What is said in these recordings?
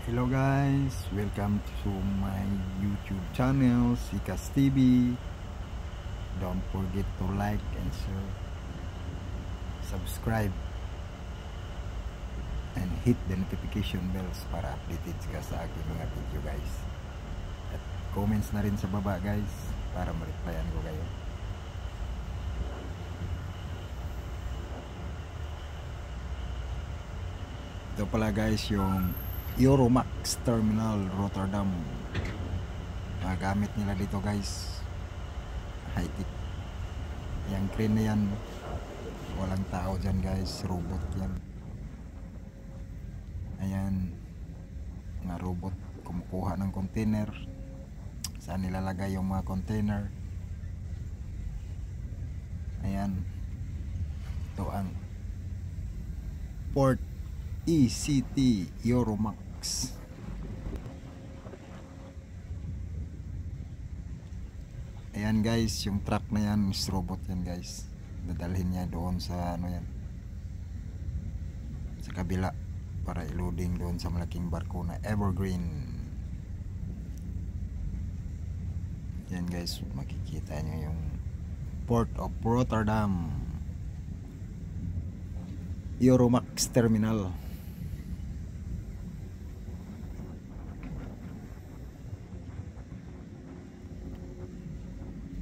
Hello guys, welcome to my YouTube channel, Sikas TV. Don't forget to like and share, subscribe, and hit the notification bells para updated ka sa aking mga video guys. At comments na rin sa baba guys para ma-replyan ko kayo. Ito pala guys yung Euromax Terminal Rotterdam. Gamit nila dito guys, high-tech. Yung crane na yan, walang tao dyan guys, robot yan. Ayan, mga robot kumukuha ng container. Saan nilalagay yung mga container. Ayan, ito ang Port ECT Euromax. Ayan guys, yung truck na yan is robot yan guys. Dadalhin niya doon sa ano yan, sa kabila para i-loading doon sa malaking barko na Evergreen. Yan guys, makikita nyo yung Port of Rotterdam Euromax Terminal.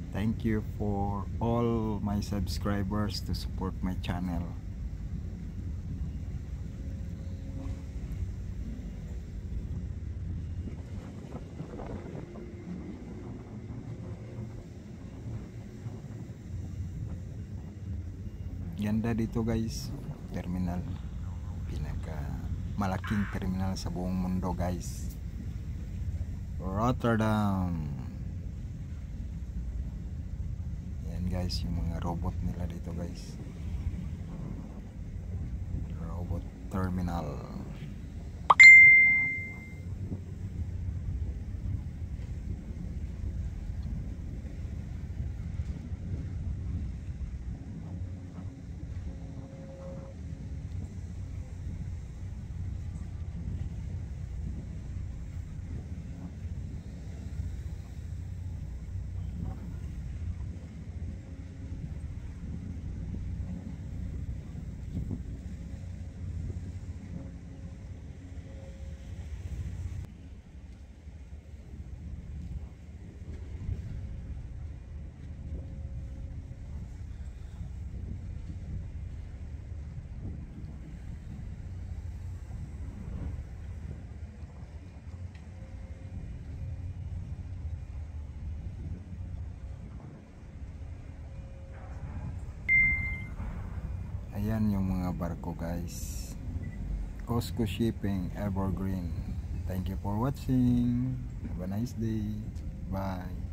Thank you for all my subscribers to support my channel. Ganda dito guys, terminal. Pinaka malaking terminal sa buong mundo guys. Rotterdam. Guys, yung mga robot nila dito guys, robot terminal. Ayan yung mga barko guys, COSCO Shipping Evergreen. Thank you for watching. Have a nice day. Bye.